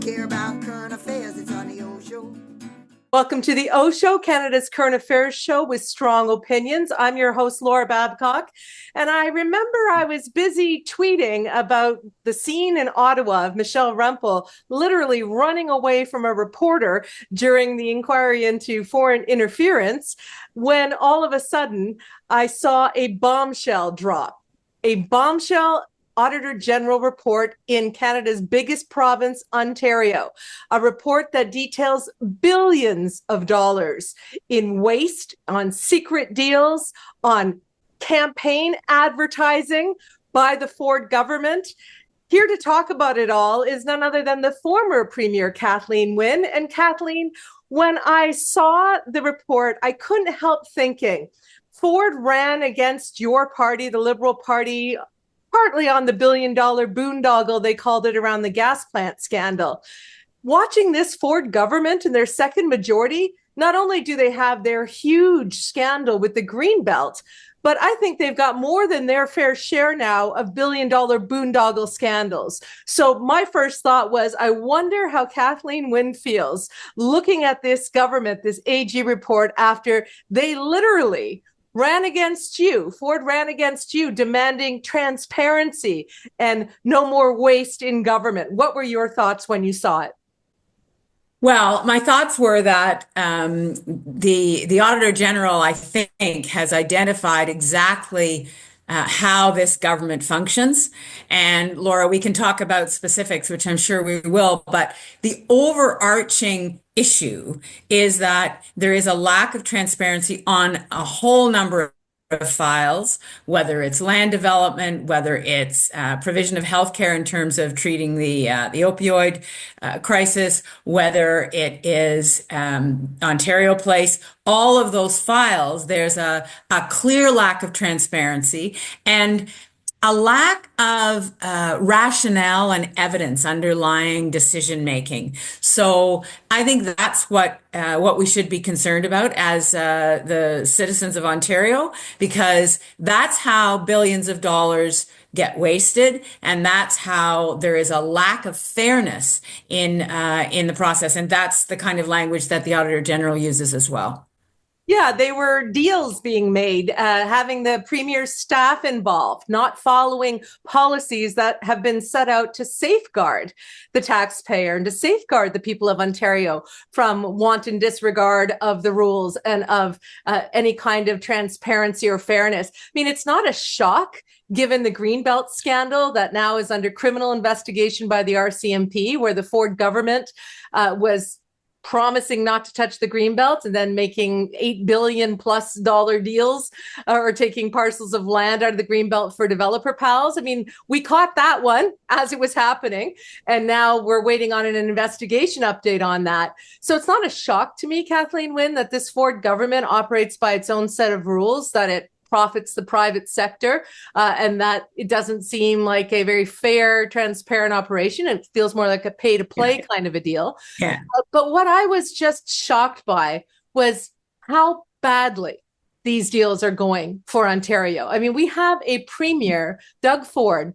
care about current affairs, it's on the Oshow. Welcome to the Oshow, Canada's current affairs show with strong opinions. I'm your host, Laura Babcock, and I remember I was busy tweeting about the scene in Ottawa of Michelle Rempel literally running away from a reporter during the inquiry into foreign interference when all of a sudden I saw a bombshell drop. A bombshell Auditor General report in Canada's biggest province, Ontario, a report that details billions of dollars in waste, on secret deals, on campaign advertising by the Ford government. Here to talk about it all is none other than the former Premier Kathleen Wynne. And Kathleen, when I saw the report, I couldn't help thinking, Ford ran against your party, the Liberal Party, partly on the billion-dollar boondoggle, they called it, around the gas plant scandal. Watching this Ford government and their second majority, not only do they have their huge scandal with the Greenbelt, but I think they've got more than their fair share now of billion-dollar boondoggle scandals. So my first thought was, I wonder how Kathleen Wynne feels looking at this government, this AG report, after they literally ran against you. Ford ran against you, demanding transparency and no more waste in government. What were your thoughts when you saw it? Well, my thoughts were that the Auditor General, I think, has identified exactly how this government functions. And Laura, we can talk about specifics, which I'm sure we will, but the overarching issue is that there is a lack of transparency on a whole number of files, whether it's land development, whether it's provision of healthcare in terms of treating the opioid crisis, whether it is Ontario Place, all of those files, there's a clear lack of transparency and a lack of rationale and evidence underlying decision making. So I think that's what we should be concerned about as the citizens of Ontario, because that's how billions of dollars get wasted, and that's how there is a lack of fairness in the process. And that's the kind of language that the Auditor General uses as well. Yeah, they were deals being made, having the Premier's staff involved, not following policies that have been set out to safeguard the taxpayer and to safeguard the people of Ontario from wanton disregard of the rules and of any kind of transparency or fairness. I mean, it's not a shock, given the Greenbelt scandal that now is under criminal investigation by the RCMP, where the Ford government was promising not to touch the Greenbelt and then making $8 billion plus deals or taking parcels of land out of the Greenbelt for developer pals. I mean, we caught that one as it was happening, and now we're waiting on an investigation update on that. So it's not a shock to me, Kathleen Wynne, that this Ford government operates by its own set of rules, that it profits the private sector, and that it doesn't seem like a very fair, transparent operation. It feels more like a pay-to-play kind of a deal. Yeah. But what I was just shocked by was how badly these deals are going for Ontario. I mean, we have a premier, Doug Ford,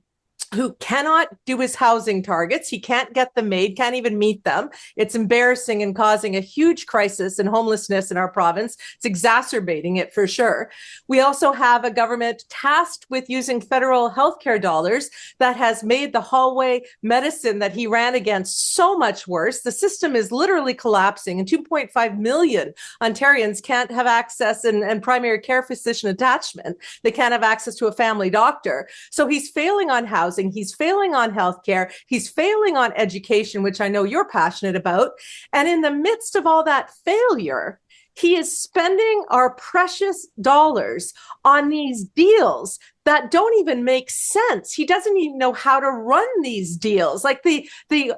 who cannot do his housing targets. He can't get them made, can't even meet them. It's embarrassing and causing a huge crisis in homelessness in our province. It's exacerbating it for sure. We also have a government tasked with using federal healthcare dollars that has made the hallway medicine that he ran against so much worse. The system is literally collapsing, and 2.5 million Ontarians can't have access and primary care physician attachment. They can't have access to a family doctor. So he's failing on housing. He's failing on healthcare. He's failing on education, which I know you're passionate about. And in the midst of all that failure, he is spending our precious dollars on these deals that don't even make sense. He doesn't even know how to run these deals. Like the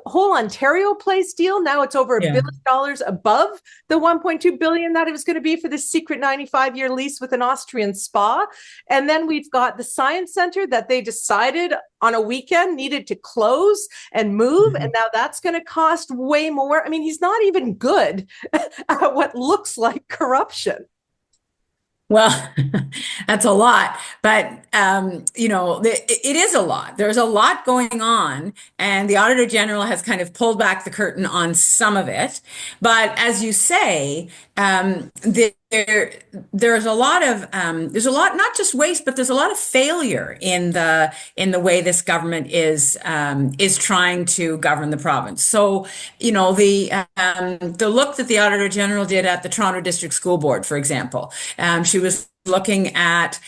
whole Ontario Place deal, now it's over $1 billion above the 1.2 billion that it was going to be for this secret 95-year lease with an Austrian spa. And then we've got the Science Center that they decided on a weekend needed to close and move. And now that's going to cost way more. I mean, he's not even good at what looks like corruption. Well, that's a lot, but it is a lot. There's a lot going on, and the Auditor General has kind of pulled back the curtain on some of it. But as you say, there's a lot of not just waste, but there's a lot of failure in the way this government is trying to govern the province. So, the look that the Auditor General did at the Toronto District School Board, for example, she was looking at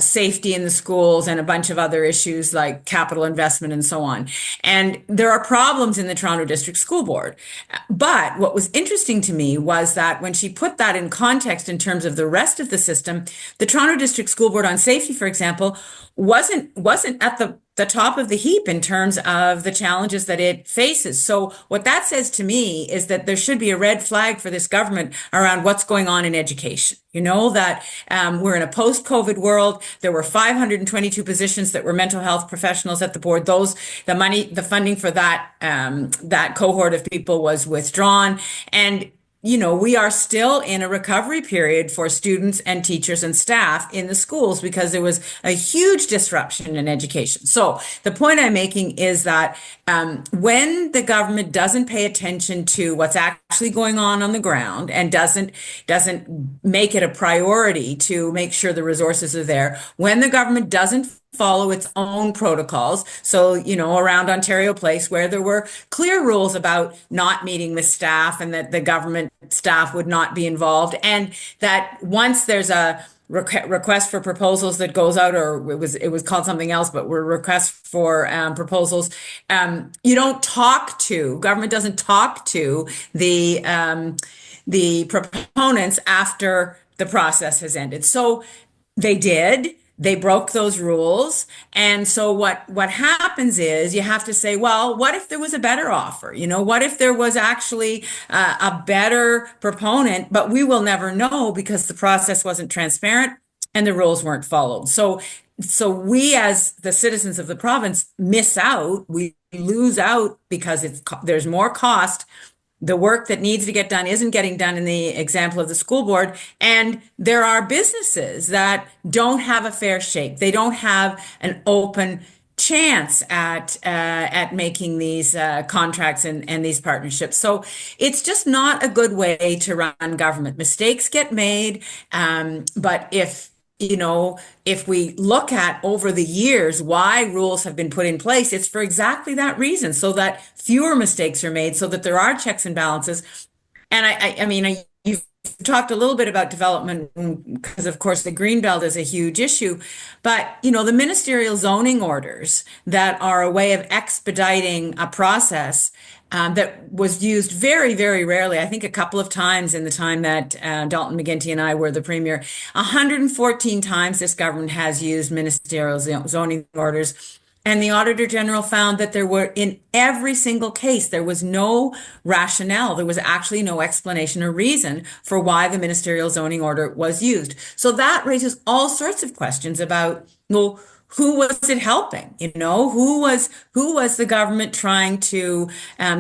safety in the schools and a bunch of other issues like capital investment and so on. And there are problems in the Toronto District School Board. But what was interesting to me was that when she put that in context in terms of the rest of the system, the Toronto District School Board on safety, for example, wasn't at the top of the heap in terms of the challenges that it faces. So what that says to me is that there should be a red flag for this government around what's going on in education. That we're in a post-COVID world. There were 522 positions that were mental health professionals at the board. The funding for that cohort of people was withdrawn. And we are still in a recovery period for students and teachers and staff in the schools because there was a huge disruption in education. So the point I'm making is that when the government doesn't pay attention to what's actually going on the ground and doesn't make it a priority to make sure the resources are there, when the government doesn't follow its own protocols. So, around Ontario Place, where there were clear rules about not meeting with staff and that the government staff would not be involved. And that once there's a request for proposals that goes out, or it was called something else, but were requests for proposals, government doesn't talk to the proponents after the process has ended. So they broke those rules. And so what happens is you have to say, well, what if there was a better offer? What if there was actually a better proponent, but we will never know because the process wasn't transparent and the rules weren't followed. So we as the citizens of the province miss out, we lose out because there's more cost. The work that needs to get done isn't getting done in the example of the school board. And there are businesses that don't have a fair shake. They don't have an open chance at making these contracts and these partnerships. So it's just not a good way to run government. Mistakes get made. But if we look at over the years why rules have been put in place, it's for exactly that reason, so that fewer mistakes are made, so that there are checks and balances. And you've talked a little bit about development because, of course, the Greenbelt is a huge issue. But, the ministerial zoning orders that are a way of expediting a process that was used very, very rarely, I think a couple of times in the time that Dalton McGuinty and I were the premier. 114 times this government has used ministerial zoning orders. And the Auditor General found that in every single case, there was no rationale. There was actually no explanation or reason for why the ministerial zoning order was used. So that raises all sorts of questions about, well, who was it helping? Who was the government trying to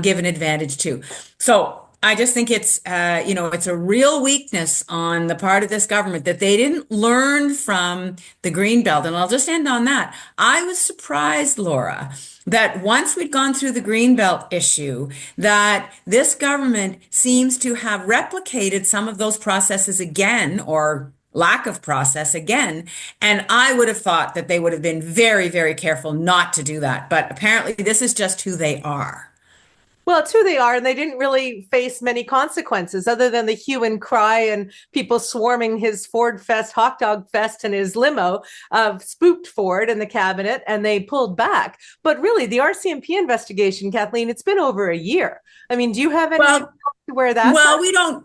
give an advantage to? So I just think it's a real weakness on the part of this government that they didn't learn from the Greenbelt. And I'll just end on that. I was surprised, Laura, that once we'd gone through the Greenbelt issue, that this government seems to have replicated some of those processes again, or lack of process again. And I would have thought that they would have been very, very careful not to do that. But apparently this is just who they are. Well, it's who they are, and they didn't really face many consequences other than the hue and cry and people swarming his Ford Fest, hot dog fest, and his limo spooked Ford and the cabinet, and they pulled back. But really, the RCMP investigation, Kathleen, it's been over a year. I mean, do you have any to where that's Well, we don't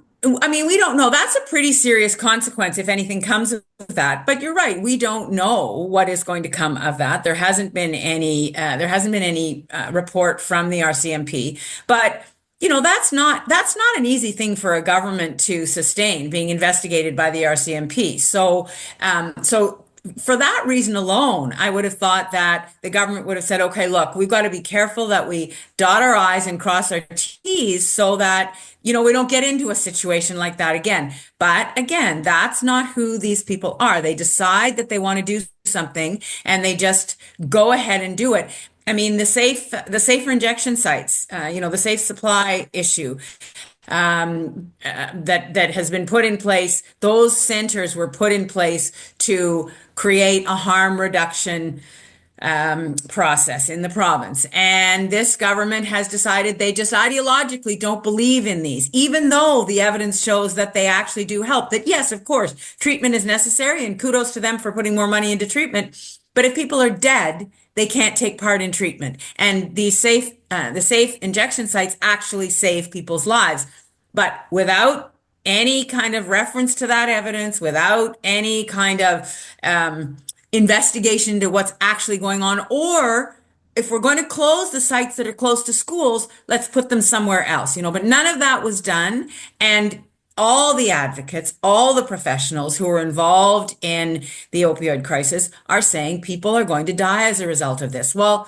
know. That's a pretty serious consequence if anything comes of that. But you're right. We don't know what is going to come of that. There hasn't been any report from the RCMP. But that's not an easy thing for a government to sustain, being investigated by the RCMP. So for that reason alone, I would have thought that the government would have said, okay, look, we've got to be careful that we dot our I's and cross our T's so that, we don't get into a situation like that again. But again, that's not who these people are. They decide that they want to do something and they just go ahead and do it. I mean, the safer injection sites, the safe supply issue, that has been put in place. Those centers were put in place to create a harm reduction process in the province. And this government has decided they just ideologically don't believe in these, even though the evidence shows that they actually do help. That yes, of course, treatment is necessary, and kudos to them for putting more money into treatment. But if people are dead, they can't take part in treatment. And the safe injection sites actually save people's lives. But without any kind of reference to that evidence, without any kind of investigation into what's actually going on, or if we're going to close the sites that are close to schools, let's put them somewhere else, but none of that was done. And all the advocates, all the professionals who are involved in the opioid crisis are saying people are going to die as a result of this. Well,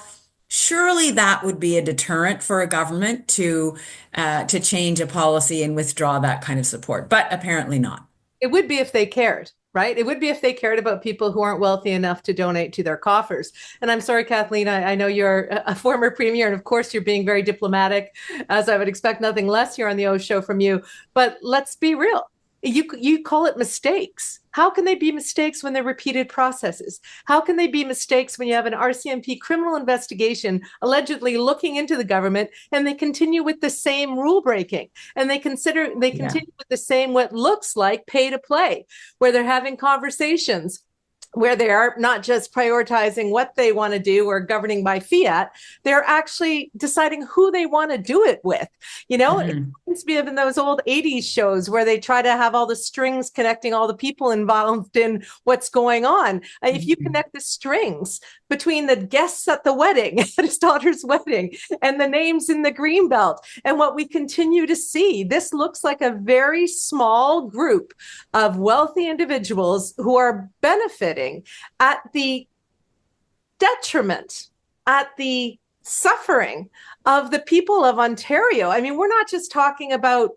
surely that would be a deterrent for a government to change a policy and withdraw that kind of support, but apparently not. It would be if they cared, right? It would be if they cared about people who aren't wealthy enough to donate to their coffers. And I'm sorry, Kathleen, I know you're a former premier, and of course you're being very diplomatic, as I would expect nothing less here on the Oshow from you. But let's be real. You call it mistakes. How can they be mistakes when they're repeated processes? How can they be mistakes when you have an RCMP criminal investigation allegedly looking into the government and they continue with the same rule breaking, and they continue with the same what looks like pay to play, where they're having conversations where they are not just prioritizing what they want to do or governing by fiat, they're actually deciding who they want to do it with. It reminds me of in those old 80s shows where they try to have all the strings connecting all the people involved in what's going on. If you connect the strings between the guests at the wedding, at his daughter's wedding, and the names in the Greenbelt, and what we continue to see, this looks like a very small group of wealthy individuals who are benefiting at the detriment, at the suffering of the people of Ontario. I mean, we're not just talking about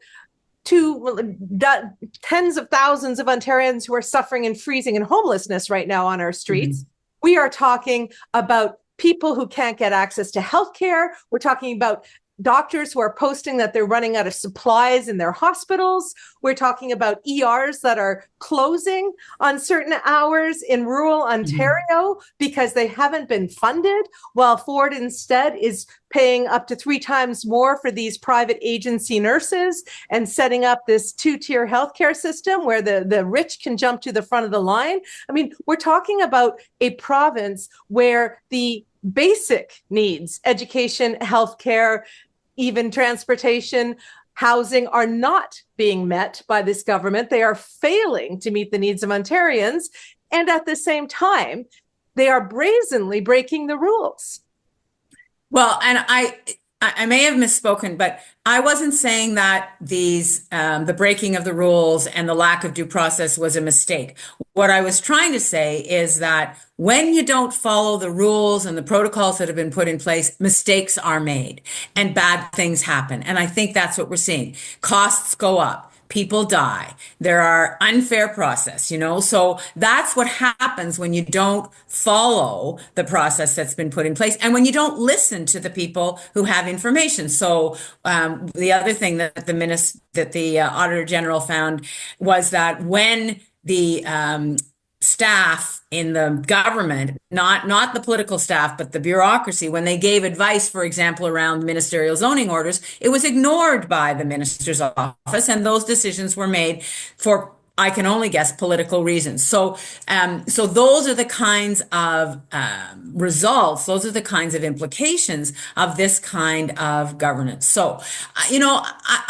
tens of thousands of Ontarians who are suffering and freezing and homelessness right now on our streets. We are talking about people who can't get access to healthcare. We're talking about doctors who are posting that they're running out of supplies in their hospitals. We're talking about ERs that are closing on certain hours in rural Ontario because they haven't been funded, while Ford instead is paying up to 3 times more for these private agency nurses and setting up this 2-tier healthcare system where the rich can jump to the front of the line. I mean, we're talking about a province where the basic needs, education, healthcare, even transportation, housing, are not being met by this government. They are failing to meet the needs of Ontarians. And at the same time, they are brazenly breaking the rules. Well, and I may have misspoken, but I wasn't saying that the breaking of the rules and the lack of due process was a mistake. What I was trying to say is that when you don't follow the rules and the protocols that have been put in place, mistakes are made and bad things happen. And I think that's what we're seeing. Costs go up. People die. There are unfair process, so that's what happens when you don't follow the process that's been put in place and when you don't listen to the people who have information. So the other thing that the Auditor General found was that when the staff in the government, not the political staff, but the bureaucracy, when they gave advice, for example, around ministerial zoning orders, it was ignored by the minister's office, and those decisions were made for, I can only guess, political reasons. So those are the kinds of results. Those are the kinds of implications of this kind of governance. So,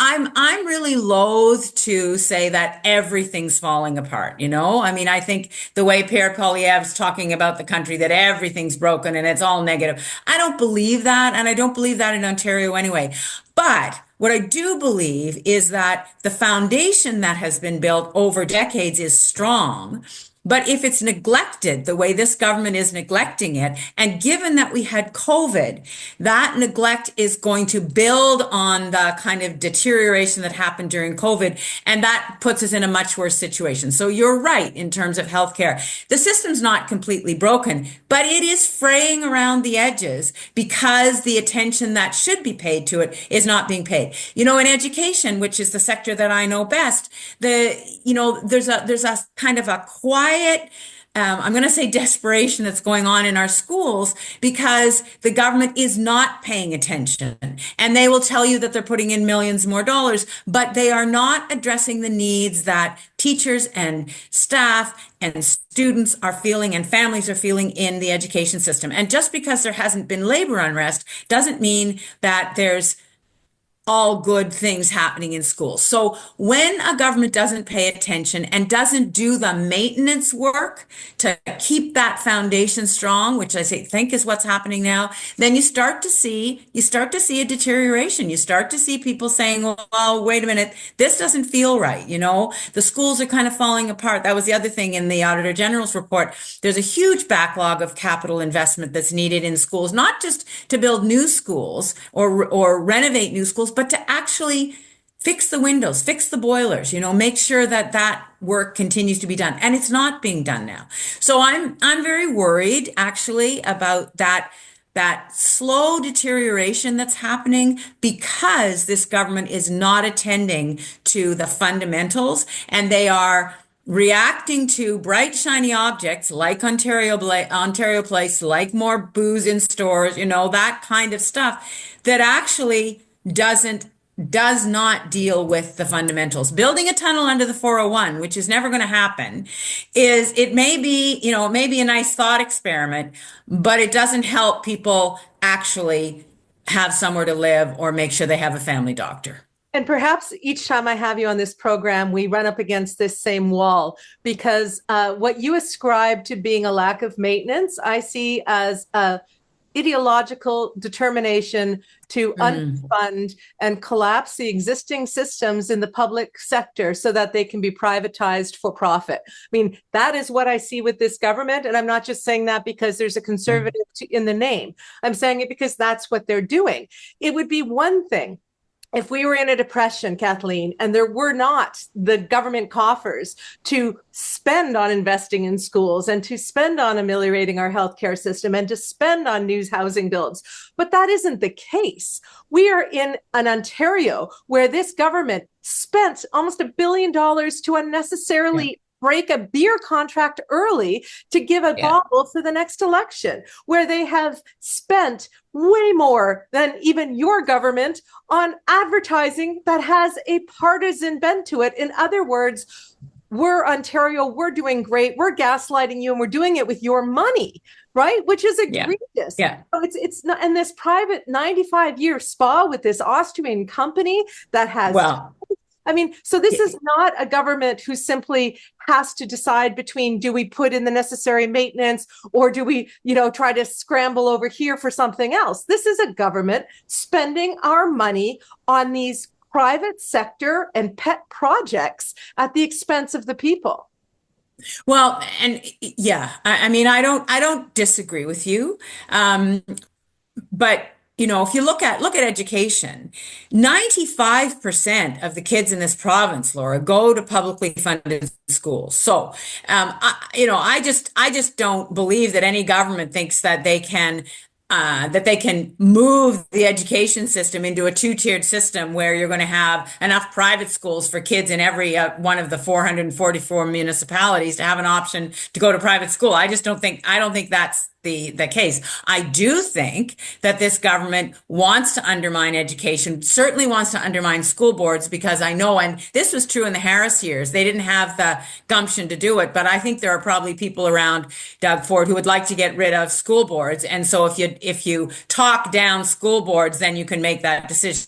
I'm really loath to say that everything's falling apart. I mean, I think the way Pierre Poilievre's talking about the country, that everything's broken and it's all negative. I don't believe that, and I don't believe that in Ontario anyway. But what I do believe is that the foundation that has been built over decades is strong, But if it's neglected the way this government is neglecting it, and given that we had COVID, that neglect is going to build on the kind of deterioration that happened during COVID, and that puts us in a much worse situation. So you're right in terms of healthcare. The system's not completely broken, but it is fraying around the edges because the attention that should be paid to it is not being paid. In education, which is the sector that I know best, there's a kind of a quiet, I'm going to say desperation that's going on in our schools because the government is not paying attention. And they will tell you that they're putting in millions more dollars, but they are not addressing the needs that teachers and staff and students are feeling and families are feeling in the education system. And just because there hasn't been labor unrest doesn't mean that there's all good things happening in schools. So when a government doesn't pay attention and doesn't do the maintenance work to keep that foundation strong, which think is what's happening now, then you start to see a deterioration. You start to see people saying, well, wait a minute, this doesn't feel right. The schools are kind of falling apart. That was the other thing in the Auditor General's report. There's a huge backlog of capital investment that's needed in schools, not just to build new schools or renovate new schools, but to actually fix the windows, fix the boilers, make sure that work continues to be done. And it's not being done now. So I'm very worried actually about that slow deterioration that's happening because this government is not attending to the fundamentals, and they are reacting to bright, shiny objects like Ontario Place, like more booze in stores, that kind of stuff that actually does not deal with the fundamentals. Building a tunnel under the 401, which is never going to happen, it may be a nice thought experiment, but it doesn't help people actually have somewhere to live or make sure they have a family doctor. And perhaps each time I have you on this program, we run up against this same wall because what you ascribe to being a lack of maintenance, I see as a ideological determination to unfund and collapse the existing systems in the public sector so that they can be privatized for profit. I mean, that is what I see with this government. And I'm not just saying that because there's a conservative in the name. I'm saying it because that's what they're doing. It would be one thing if we were in a depression, Kathleen, and there were not the government coffers to spend on investing in schools and to spend on ameliorating our healthcare system and to spend on new housing builds. But that isn't the case. We are in an Ontario where this government spent almost $1 billion to unnecessarily break a beer contract early to give a bauble for the next election, where they have spent way more than even your government on advertising that has a partisan bent to it. In other words, we're Ontario, we're doing great, we're gaslighting you, and we're doing it with your money, right? Which is egregious. Yeah. So it's not, and this private 95-year spa with this Austrian company that has so this is not a government who simply has to decide between, do we put in the necessary maintenance or do we, try to scramble over here for something else? This is a government spending our money on these private sector and pet projects at the expense of the people. Well, and I don't disagree with you. But if you look at education, 95% of the kids in this province, Laura, go to publicly funded schools. So, I just don't believe that any government thinks that they can move the education system into a two-tiered system where you're going to have enough private schools for kids in every one of the 444 municipalities to have an option to go to private school. I don't think that's the case. I do think that this government wants to undermine education, certainly wants to undermine school boards, because I know, and this was true in the Harris years, they didn't have the gumption to do it, but I think there are probably people around Doug Ford who would like to get rid of school boards. And so if you talk down school boards, then you can make that decision.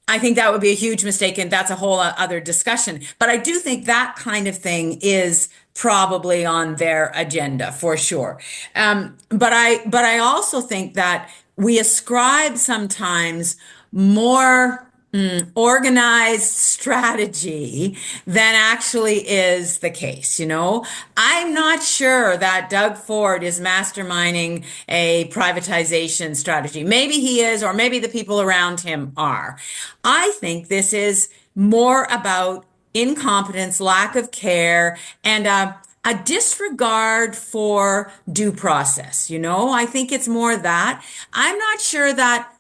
I think that would be a huge mistake, and that's a whole other discussion. But I do think that kind of thing is probably on their agenda for sure. But I also think that we ascribe sometimes more organized strategy than actually is the case. I'm not sure that Doug Ford is masterminding a privatization strategy. Maybe he is, or maybe the people around him are. I think this is more about incompetence, lack of care, and a disregard for due process. I think it's more that. I'm not sure that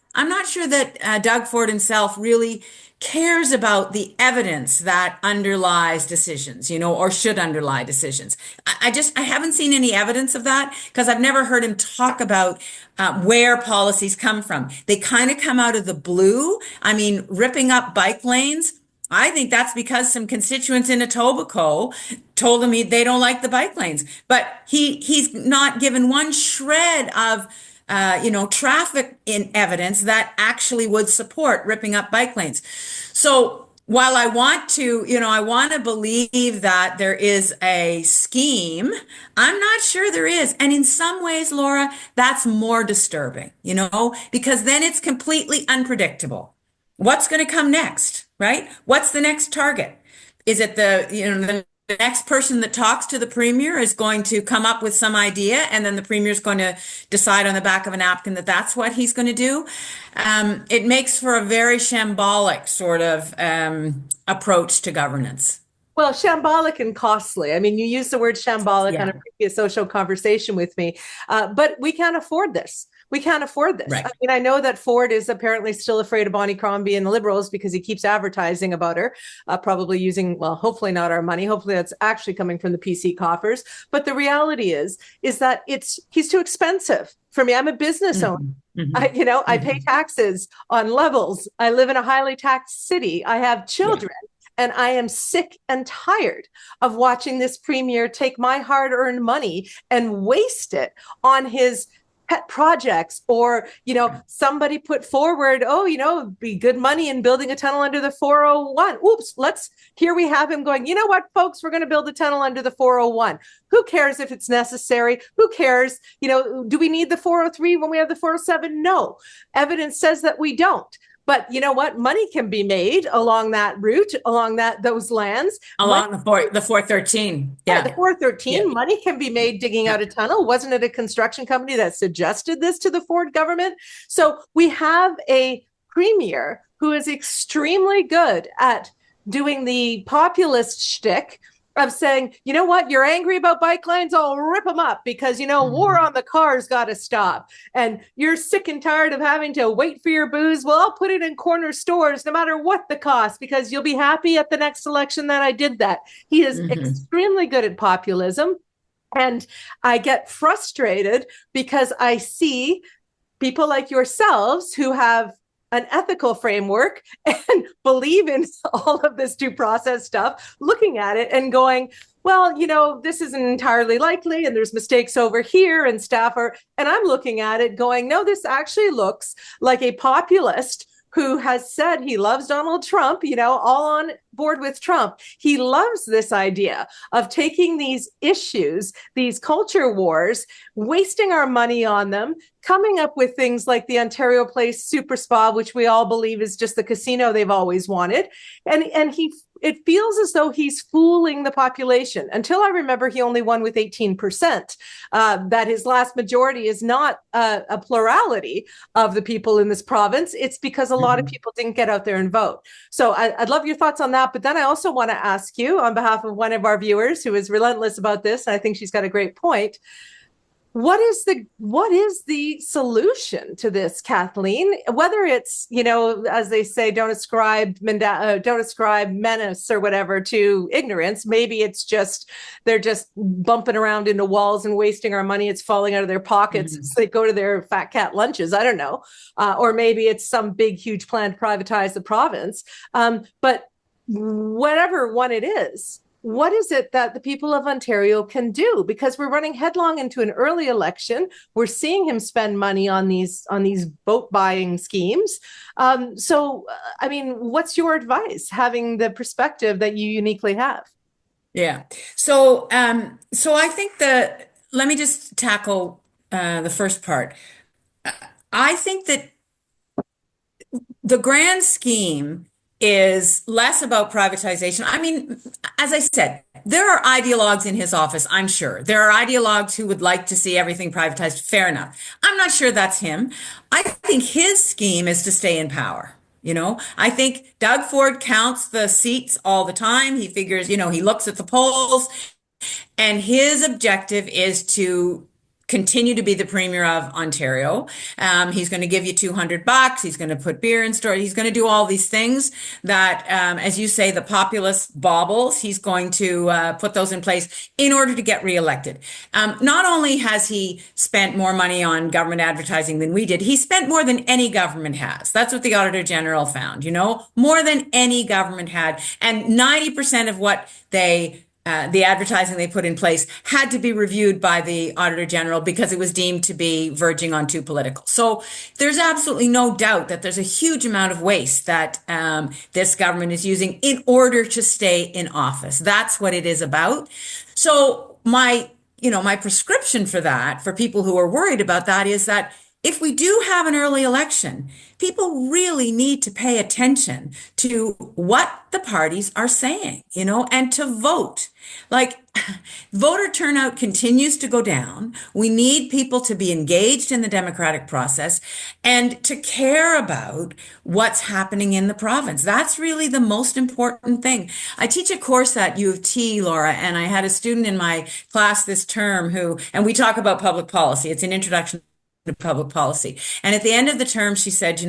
Doug Ford himself really cares about the evidence that underlies decisions, or should underlie decisions. I haven't seen any evidence of that because I've never heard him talk about where policies come from. They kind of come out of the blue. I mean, ripping up bike lanes. I think that's because some constituents in Etobicoke told him they don't like the bike lanes, but he's not given one shred of traffic in evidence that actually would support ripping up bike lanes. So while I want to believe that there is a scheme, I'm not sure there is. And in some ways, Laura, that's more disturbing, because then it's completely unpredictable. What's going to come next, right? What's the next target? Is it the next person that talks to the premier is going to come up with some idea, and then the premier is going to decide on the back of a napkin that that's what he's going to do? It makes for a very shambolic sort of approach to governance. Well, shambolic and costly. I mean, you used the word shambolic on Yeah. a previous social conversation with me, but we can't afford this. We can't afford this. Right. I mean, I know that Ford is apparently still afraid of Bonnie Crombie and the Liberals because he keeps advertising about her, probably using, well, hopefully not our money. Hopefully that's actually coming from the PC coffers. But the reality is that he's too expensive for me. I'm a business owner. I pay taxes on levels. I live in a highly taxed city. I have children. Yeah. And I am sick and tired of watching this premier take my hard-earned money and waste it on his pet projects, or, somebody put forward, be good money in building a tunnel under the 401. Oops, here we have him going, you know what, folks, we're going to build a tunnel under the 401. Who cares if it's necessary? Who cares? Do we need the 403 when we have the 407? No. Evidence says that we don't. But you know what? Money can be made along that route, along those lands. Along the 413. Yeah. The 413, yeah. Money can be made digging out a tunnel. Wasn't it a construction company that suggested this to the Ford government? So we have a premier who is extremely good at doing the populist shtick of saying, you know what, you're angry about bike lanes, I'll rip them up because, war on the cars got to stop. And you're sick and tired of having to wait for your booze. Well, I'll put it in corner stores no matter what the cost, because you'll be happy at the next election that I did that. He is extremely good at populism. And I get frustrated because I see people like yourselves who have an ethical framework and believe in all of this due process stuff, looking at it and going, well, this isn't entirely likely, and there's mistakes over here, and and I'm looking at it going, no, this actually looks like a populist who has said he loves Donald Trump, all on board with Trump. He loves this idea of taking these issues, these culture wars, wasting our money on them, coming up with things like the Ontario Place Super Spa, which we all believe is just the casino they've always wanted. And it feels as though he's fooling the population. Until I remember, he only won with 18%. That his last majority is not a plurality of the people in this province. It's because a lot of people didn't get out there and vote. So I'd love your thoughts on that. But then I also want to ask you, on behalf of one of our viewers who is relentless about this, and I think she's got a great point, what is the solution to this, Kathleen? Whether it's, as they say, don't ascribe menace or whatever to ignorance. Maybe it's just they're just bumping around into walls and wasting our money. It's falling out of their pockets as they go to their fat cat lunches. I don't know. Or maybe it's some big, huge plan to privatize the province. But whatever one it is, what is it that the people of Ontario can do? Because we're running headlong into an early election. We're seeing him spend money on these vote buying schemes. What's your advice, having the perspective that you uniquely have? Yeah. So I think let me just tackle the first part. I think that the grand scheme is less about privatization. I mean, as I said, there are ideologues in his office, I'm sure. There are ideologues who would like to see everything privatized. Fair enough. I'm not sure that's him. I think his scheme is to stay in power. I think Doug Ford counts the seats all the time. He figures, he looks at the polls, and his objective is to continue to be the premier of Ontario. He's going to give you $200. He's going to put beer in stores. He's going to do all these things that, as you say, the populist baubles. He's going to put those in place in order to get reelected. Not only has he spent more money on government advertising than we did, he spent more than any government has. That's what the Auditor General found, more than any government had. And 90% of what the advertising they put in place had to be reviewed by the Auditor General because it was deemed to be verging on too political. So there's absolutely no doubt that there's a huge amount of waste that this government is using in order to stay in office. That's what it is about. So my prescription for that, for people who are worried about that, is that if we do have an early election, people really need to pay attention to what the parties are saying, and to vote. Like, voter turnout continues to go down. We need people to be engaged in the democratic process and to care about what's happening in the province. That's really the most important thing. I teach a course at U of T, Laura, and I had a student in my class this term and we talk about public policy. It's an introduction to public policy. And at the end of the term, she said,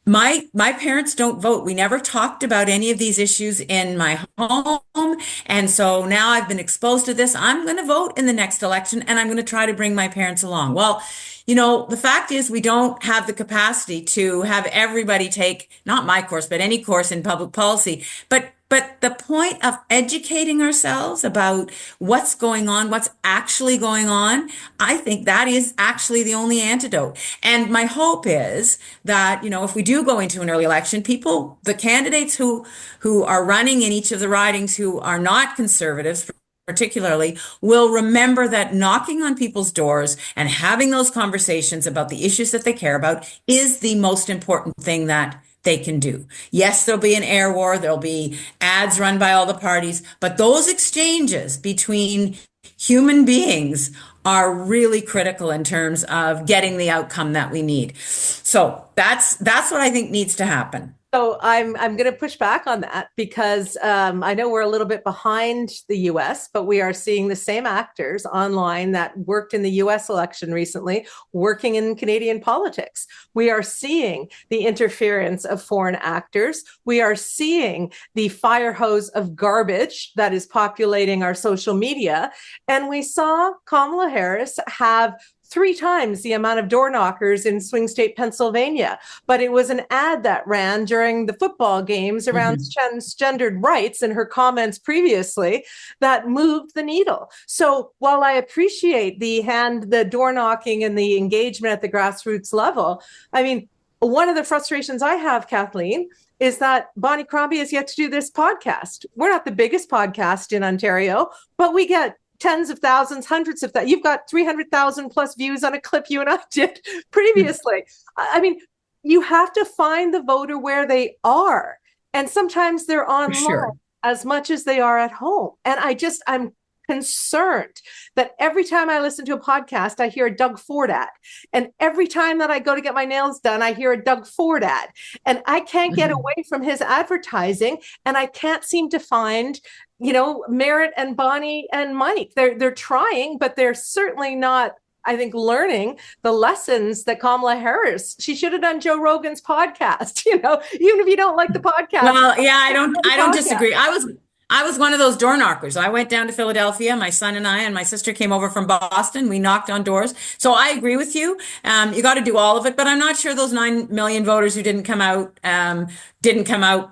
my parents don't vote. We never talked about any of these issues in my home. And so now I've been exposed to this. I'm going to vote in the next election, and I'm going to try to bring my parents along. Well, the fact is we don't have the capacity to have everybody take, not my course, but any course in public policy. But the point of educating ourselves about what's going on, what's actually going on, I think that is actually the only antidote. And my hope is that, if we do go into an early election, the candidates who are running in each of the ridings who are not conservatives, particularly, will remember that knocking on people's doors and having those conversations about the issues that they care about is the most important thing that they can do. Yes, there'll be an air war. There'll be ads run by all the parties, but those exchanges between human beings are really critical in terms of getting the outcome that we need. So that's what I think needs to happen. So I'm going to push back on that because I know we're a little bit behind the US, but we are seeing the same actors online that worked in the US election recently, working in Canadian politics. We are seeing the interference of foreign actors. We are seeing the fire hose of garbage that is populating our social media. And we saw Kamala Harris have 3 times the amount of door knockers in swing state Pennsylvania. But it was an ad that ran during the football games around transgendered rights and her comments previously that moved the needle. So while I appreciate the door knocking and the engagement at the grassroots level, I mean, one of the frustrations I have, Kathleen, is that Bonnie Crombie has yet to do this podcast. We're not the biggest podcast in Ontario, but we get tens of thousands, hundreds of thousands. You've got 300,000 plus views on a clip you and I did previously. I mean, you have to find the voter where they are. And sometimes they're online as much as they are at home. And I'm concerned that every time I listen to a podcast, I hear a Doug Ford ad. And every time that I go to get my nails done, I hear a Doug Ford ad. And I can't get away from his advertising. And I can't seem to find Merritt and Bonnie and Mike. They're trying, but they're certainly not, I think, learning the lessons that Kamala Harris. She should have done Joe Rogan's podcast, even if you don't like the podcast. Well, yeah, I don't disagree. I was one of those door knockers. I went down to Philadelphia. My son and I and my sister came over from Boston. We knocked on doors. So I agree with you. You got to do all of it, but I'm not sure those 9 million voters who didn't come out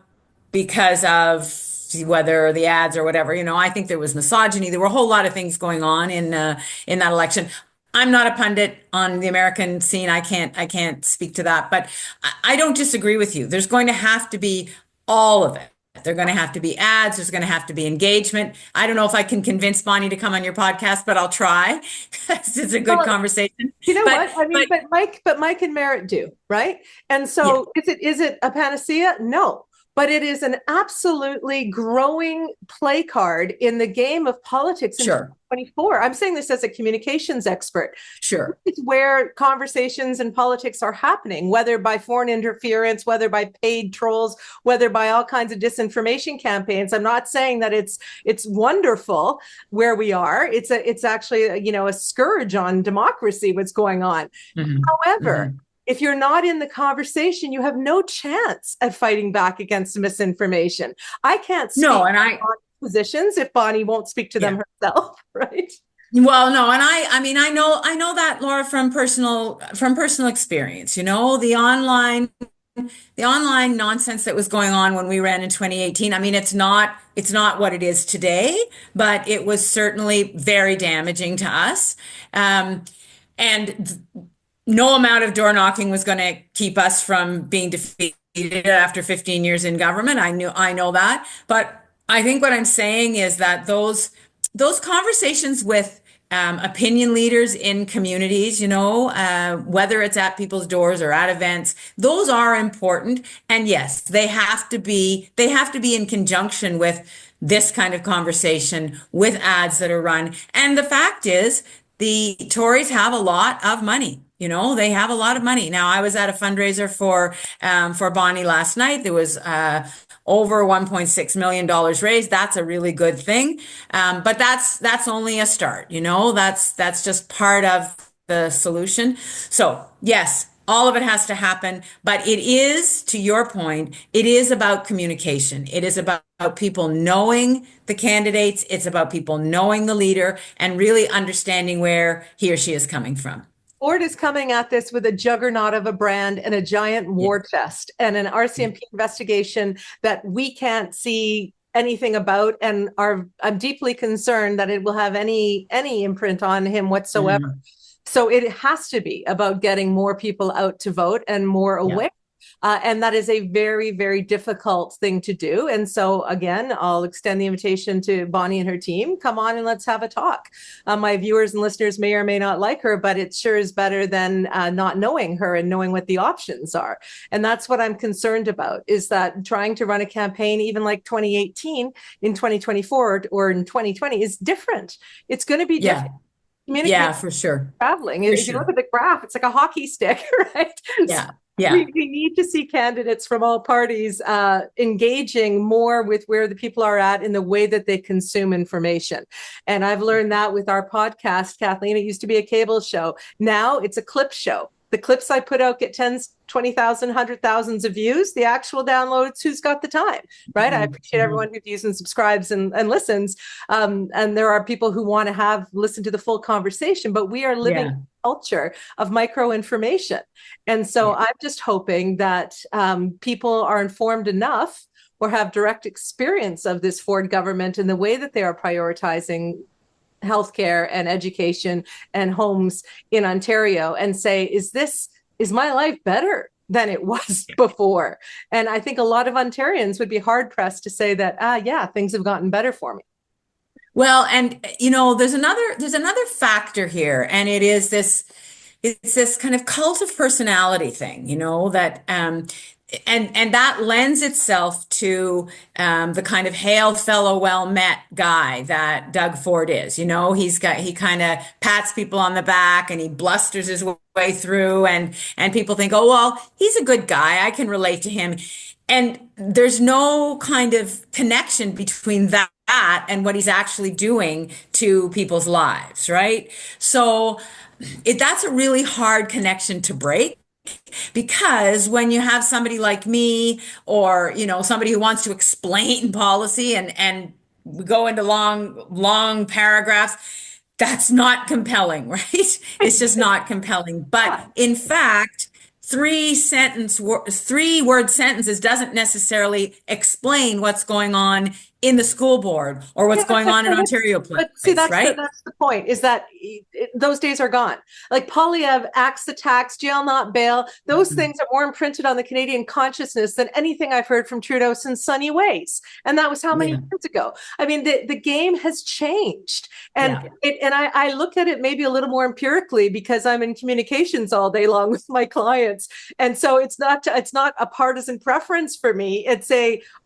because of whether the ads or whatever. I think there was misogyny. There were a whole lot of things going on in that election. I'm not a pundit on the American scene. I can't speak to that, but I don't disagree with you. There's going to have to be all of it. They're going to have to be ads. There's going to have to be engagement. I don't know if I can convince Bonnie to come on your podcast, but I'll try. It's a good conversation. You know But- what? I mean, but- but Mike and Merritt do, right? And so is it a panacea? No. But it is an absolutely growing play card in the game of politics in Sure. 2024. I'm saying this as a communications expert. Sure. It's where conversations in politics are happening, whether by foreign interference, whether by paid trolls, whether by all kinds of disinformation campaigns. I'm not saying that it's wonderful where we are. It's actually a scourge on democracy what's going on. Mhm. However, Mhm. if you're not in the conversation, you have no chance at fighting back against misinformation. I can't speak to positions if Bonnie won't speak to them herself, right? Well, no, and I mean, I know that, Laura, from personal experience. The online nonsense that was going on when we ran in 2018. I mean, it's not what it is today, but it was certainly very damaging to us. And no amount of door knocking was going to keep us from being defeated after 15 years in government. I know that. But I think what I'm saying is that those conversations with opinion leaders in communities, whether it's at people's doors or at events, those are important. And yes, they have to be in conjunction with this kind of conversation, with ads that are run. And the fact is, the Tories have a lot of money. They have a lot of money. Now, I was at a fundraiser for Bonnie last night. There was over $1.6 million raised. That's a really good thing. But that's only a start. That's just part of the solution. So yes, all of it has to happen, but it is, to your point, it is about communication. It is about people knowing the candidates. It's about people knowing the leader and really understanding where he or she is coming from. Ford is coming at this with a juggernaut of a brand and a giant war chest and an RCMP investigation that we can't see anything about, and I'm deeply concerned that it will have any imprint on him whatsoever. Mm-hmm. So it has to be about getting more people out to vote and more aware. And that is a very, very difficult thing to do. And so, again, I'll extend the invitation to Bonnie and her team. Come on and let's have a talk. My viewers and listeners may or may not like her, but it sure is better than not knowing her and knowing what the options are. And that's what I'm concerned about, is that trying to run a campaign, even like 2018 in 2024 or in 2020, is different. It's going to be different. Yeah, for sure. Traveling. If you look at the graph, it's like a hockey stick, right? Yeah. We need to see candidates from all parties engaging more with where the people are at in the way that they consume information. And I've learned that with our podcast, Kathleen. It used to be a cable show. Now it's a clip show. The clips I put out get 10s, 20,000, 100,000 of views. The actual downloads, who's got the time, right? I appreciate everyone who views and subscribes and listens. And there are people who want to listen to the full conversation, but we are living in a culture of micro information. And so I'm just hoping that people are informed enough or have direct experience of this Ford government and the way that they are prioritizing healthcare and education and homes in Ontario, and say, is my life better than it was before? And I think a lot of Ontarians would be hard pressed to say that, things have gotten better for me. Well, and there's another factor here, and it's this kind of cult of personality thing, that and that lends itself to the kind of hail fellow well met guy that Doug Ford is. He kind of pats people on the back and he blusters his way through, and people think, oh, well, he's a good guy, I can relate to him. And there's no kind of connection between that and what he's actually doing to people's lives, right? So that's a really hard connection to break. Because when you have somebody like me, or somebody who wants to explain policy and we go into long paragraphs, that's not compelling, right? It's just not compelling. But in fact, 3-word sentences doesn't necessarily explain what's going on in the school board or what's Yeah, going on in Ontario but see, Place, right? that's the point, is that those days are gone. Like Polyev, axe the tax, jail not bail, those things are more imprinted on the Canadian consciousness than anything I've heard from Trudeau since Sunny Ways. And that was how many years ago? I mean, the game has changed. And I look at it maybe a little more empirically because I'm in communications all day long with my clients. And so it's not a partisan preference for me. It's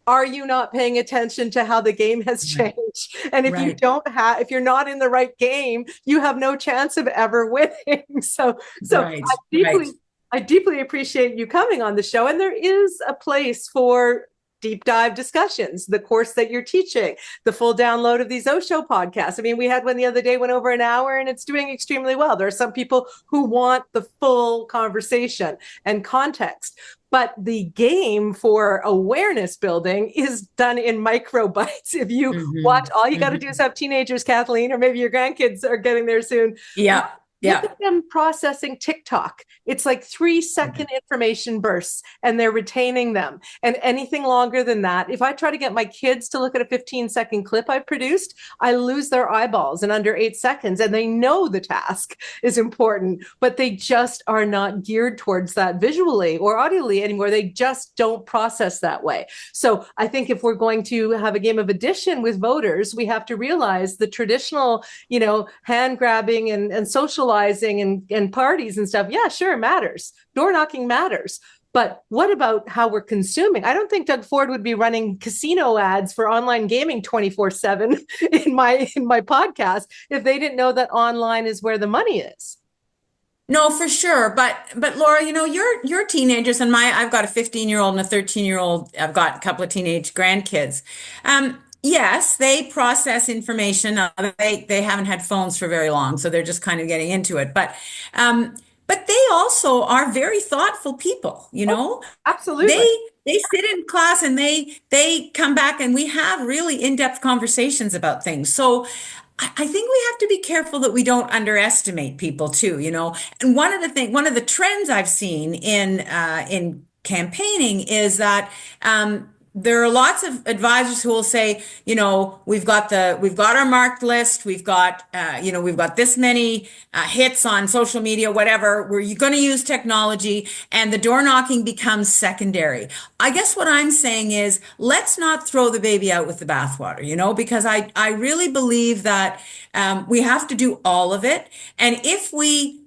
are you not paying attention to how the game has changed? And if you don't if you're not in the right game, you have no chance of ever winning. So I deeply appreciate you coming on the show. And there is a place for deep dive discussions, the course that you're teaching, the full download of these Oshow podcasts. I mean, we had one the other day, went over an hour, and it's doing extremely well. There are some people who want the full conversation and context. But the game for awareness building is done in micro bites. If you watch, all you got to do is have teenagers, Kathleen, or maybe your grandkids are getting there soon. Look at them processing TikTok. It's like 3-second information bursts, and they're retaining them. And anything longer than that, if I try to get my kids to look at a 15-second clip I've produced, I lose their eyeballs in under 8 seconds. And they know the task is important, but they just are not geared towards that visually or audibly anymore. They just don't process that way. So I think if we're going to have a game of addition with voters, we have to realize the traditional, hand grabbing and socializing and parties and stuff. Yeah, sure, matters. Door knocking matters. But what about how we're consuming? I don't think Doug Ford would be running casino ads for online gaming 24/7 in my podcast if they didn't know that online is where the money is. No, for sure. But Laura, you're teenagers, and I've got a 15-year-old and a 13-year-old. I've got a couple of teenage grandkids. Yes, they process information. They haven't had phones for very long, so they're just kind of getting into it. But they also are very thoughtful people, Oh, absolutely. They sit in class and they come back, and we have really in-depth conversations about things. So I think we have to be careful that we don't underestimate people too, And one of the trends I've seen in campaigning is that there are lots of advisors who will say, we've got our marked list, we've got this many hits on social media, whatever. We're going to use technology, and the door knocking becomes secondary. I guess what I'm saying is, let's not throw the baby out with the bathwater, because I really believe that we have to do all of it. And if we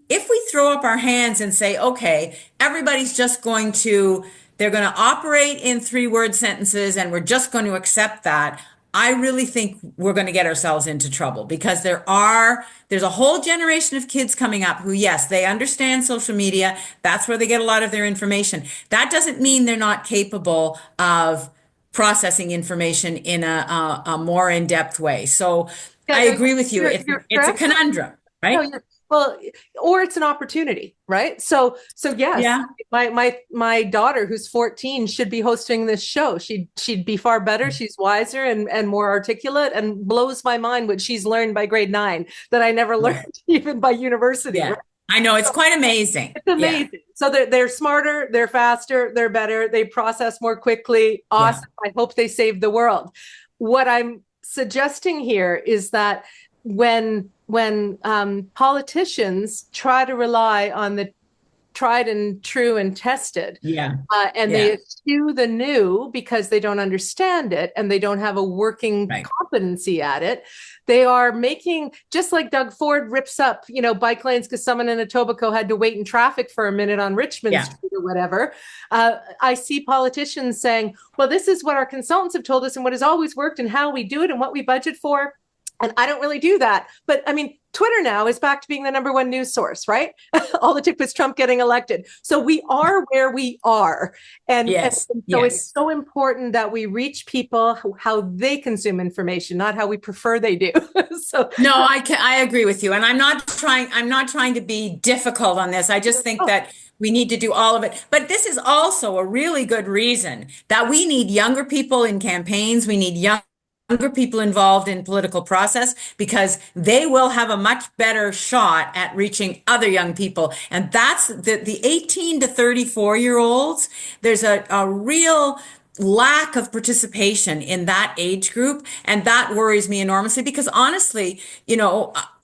throw up our hands and say, okay, everybody's just they're going to operate in 3-word sentences, and we're just going to accept that, I really think we're going to get ourselves into trouble, because there's a whole generation of kids coming up who, yes, they understand social media. That's where they get a lot of their information. That doesn't mean they're not capable of processing information in a more in-depth way. So I agree with you. It's a conundrum, right? Well, or it's an opportunity, right? So yes, my daughter, who's 14, should be hosting this show. She'd be far better. She's wiser and more articulate, and blows my mind what she's learned by grade 9 that I never learned even by university. Yeah. Right? I know, it's quite amazing. It's amazing. Yeah. So they're smarter, they're faster, they're better, they process more quickly. Awesome. Yeah. I hope they save the world. What I'm suggesting here is that when politicians try to rely on the tried and true and tested, they eschew the new because they don't understand it and they don't have a working competency at it, they are making, just like Doug Ford rips up, bike lanes because someone in Etobicoke had to wait in traffic for a minute on Richmond Street or whatever. I see politicians saying, well, this is what our consultants have told us and what has always worked and how we do it and what we budget for. And I don't really do that. But I mean, Twitter now is back to being the number one news source, right? All it took was Trump getting elected. So we are where we are. And so it's so important that we reach people how they consume information, not how we prefer they do. No, I agree with you. And I'm not trying to be difficult on this. I just think that we need to do all of it. But this is also a really good reason that we need younger people in campaigns. We need younger people involved in political process, because they will have a much better shot at reaching other young people. And that's the 18 to 34-year-olds. There's a real lack of participation in that age group. And that worries me enormously because honestly,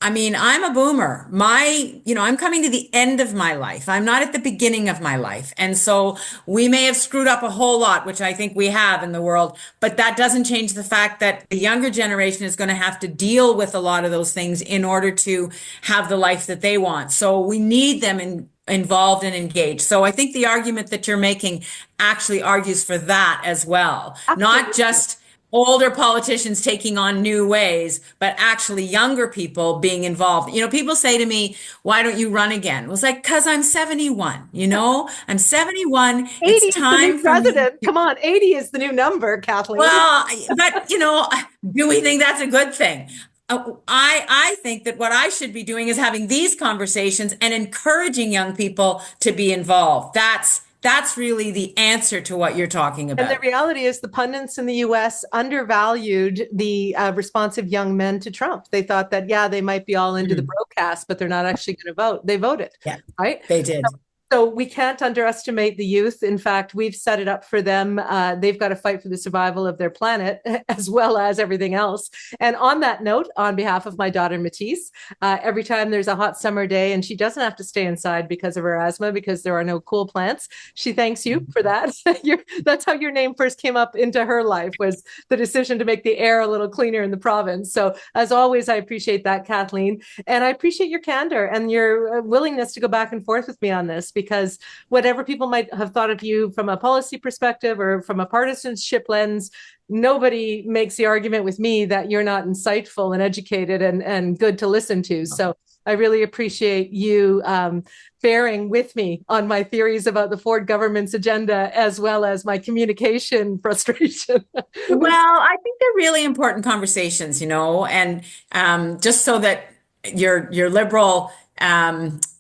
I mean, I'm a boomer. I'm coming to the end of my life. I'm not at the beginning of my life. And so we may have screwed up a whole lot, which I think we have in the world, but that doesn't change the fact that the younger generation is going to have to deal with a lot of those things in order to have the life that they want. So we need them involved and engaged. So I think the argument that you're making actually argues for that as well. Absolutely. Not just older politicians taking on new ways, but actually younger people being involved. People say to me, why don't you run again? It was like, because I'm 71, I'm 71. 80 It's is the time new for me. president. Come on, 80 is the new number, Kathleen. Well, but, do we think that's a good thing? I think that what I should be doing is having these conversations and encouraging young people to be involved. That's really the answer to what you're talking about. And the reality is the pundits in the US undervalued the responsive young men to Trump. They thought that, they might be all into the broadcast, but they're not actually going to vote. They voted, right? They did. So we can't underestimate the youth. In fact, we've set it up for them. They've got to fight for the survival of their planet as well as everything else. And on that note, on behalf of my daughter, Matisse, every time there's a hot summer day and she doesn't have to stay inside because of her asthma, because there are no cool plants, she thanks you for that. That's how your name first came up into her life, was the decision to make the air a little cleaner in the province. So as always, I appreciate that, Kathleen. And I appreciate your candor and your willingness to go back and forth with me on this, because whatever people might have thought of you from a policy perspective or from a partisanship lens, nobody makes the argument with me that you're not insightful and educated and good to listen to. So I really appreciate you bearing with me on my theories about the Ford government's agenda, as well as my communication frustration. Well, I think they're really important conversations, and just so that your liberal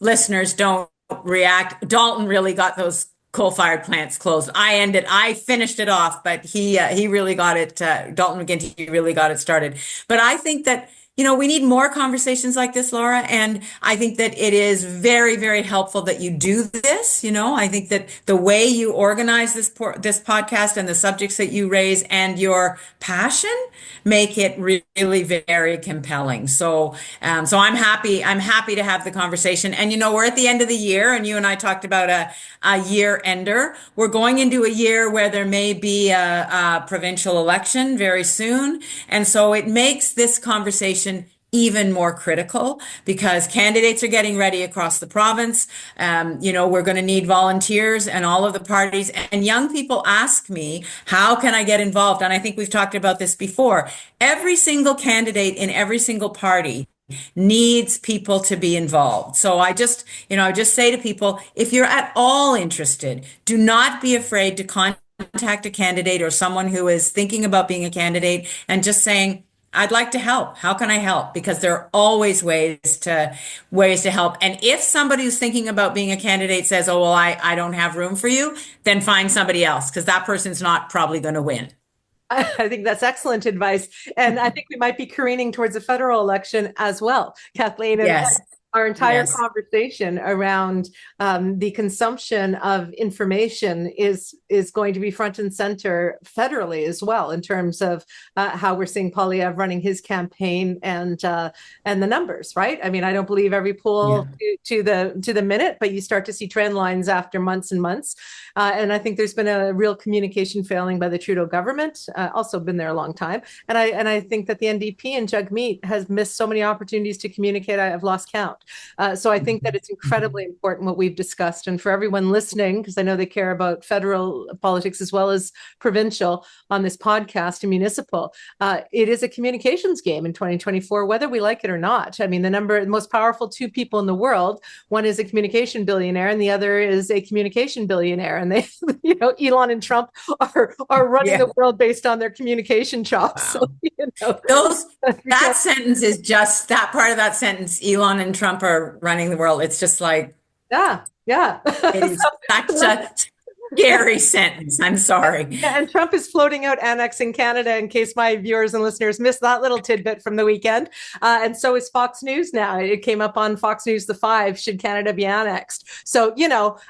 listeners don't react. Dalton really got those coal-fired plants closed. I finished it off, but he really got it. Dalton McGuinty really got it started. But I think that we need more conversations like this, Laura. And I think that it is very, very helpful that you do this. I think that the way you organize this podcast and the subjects that you raise and your passion make it really very compelling. So I'm happy to have the conversation. And, we're at the end of the year, and you and I talked about a year ender. We're going into a year where there may be a provincial election very soon. And so it makes this conversation even more critical because candidates are getting ready across the province. We're going to need volunteers and all of the parties. And young people ask me, how can I get involved? And I think we've talked about this before. Every single candidate in every single party needs people to be involved. So I just say to people, if you're at all interested, do not be afraid to contact a candidate or someone who is thinking about being a candidate and just saying, I'd like to help. How can I help? Because there are always ways to help. And if somebody who's thinking about being a candidate says, oh, well, I don't have room for you, then find somebody else, because that person's not probably going to win. I think that's excellent advice. And I think we might be careening towards a federal election as well, Kathleen. And yes. Our entire conversation around the consumption of information is going to be front and center federally as well, in terms of how we're seeing Polievre running his campaign and the numbers, right? I mean, I don't believe every poll to the minute, but you start to see trend lines after months and months. And I think there's been a real communication failing by the Trudeau government, also been there a long time. And I think that the NDP and Jagmeet has missed so many opportunities to communicate. I've lost count. So I think that it's incredibly important what we've discussed. And for everyone listening, because I know they care about federal politics as well as provincial on this podcast and municipal, it is a communications game in 2024, whether we like it or not. I mean, the most powerful two people in the world, one is a communication billionaire and the other is a communication billionaire. And they, Elon and Trump are running the world based on their communication chops. Wow. So, that sentence is just that part of that sentence, Elon and Trump are running the world. It's just like, yeah. it is such scary sentence. I'm sorry. Yeah, and Trump is floating out annexing Canada, in case my viewers and listeners missed that little tidbit from the weekend. And so is Fox News now. It came up on Fox News The 5, should Canada be annexed? So,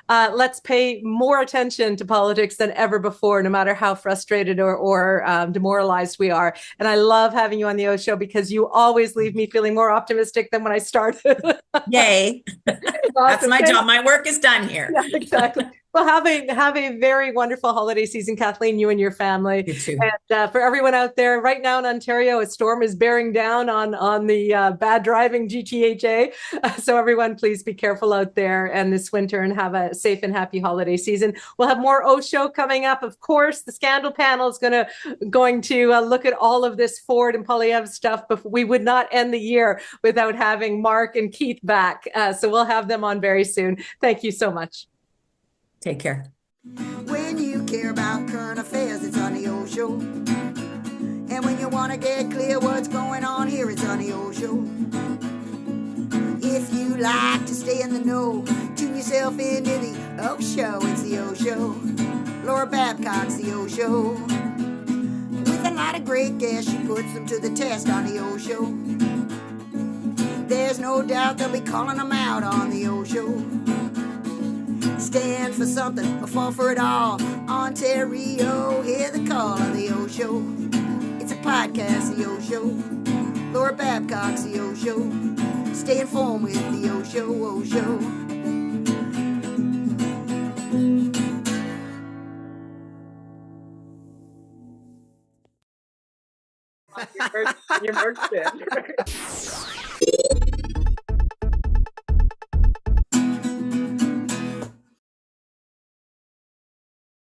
let's pay more attention to politics than ever before, no matter how frustrated or demoralized we are. And I love having you on the O Show because you always leave me feeling more optimistic than when I started. Yay. That's my job. My work is done here. Yeah, exactly. Well, have a very wonderful holiday season, Kathleen, you and your family. You too. And for everyone out there, right now in Ontario, a storm is bearing down on the bad driving GTHA. So everyone, please be careful out there and this winter, and have a safe and happy holiday season. We'll have more O Show coming up. Of course, the Scandal panel is going to look at all of this Ford and Polievre stuff, but we would not end the year without having Mark and Keith back. So we'll have them on very soon. Thank you so much. Take care. When you care about current affairs, it's on the old show. And when you want to get clear what's going on here, it's on the old show. If you like to stay in the know, tune yourself into the O Show. It's the O Show. Laura Babcock's the O Show. With a lot of great guests, she puts them to the test on the O Show. There's no doubt they'll be calling them out on the O Show. Stand for something or fall for it all. Ontario, hear the call of the O Show. It's a podcast, the O Show. Laura Babcock's the O Show. Stay informed with the O Show, O Show. Your merch bid.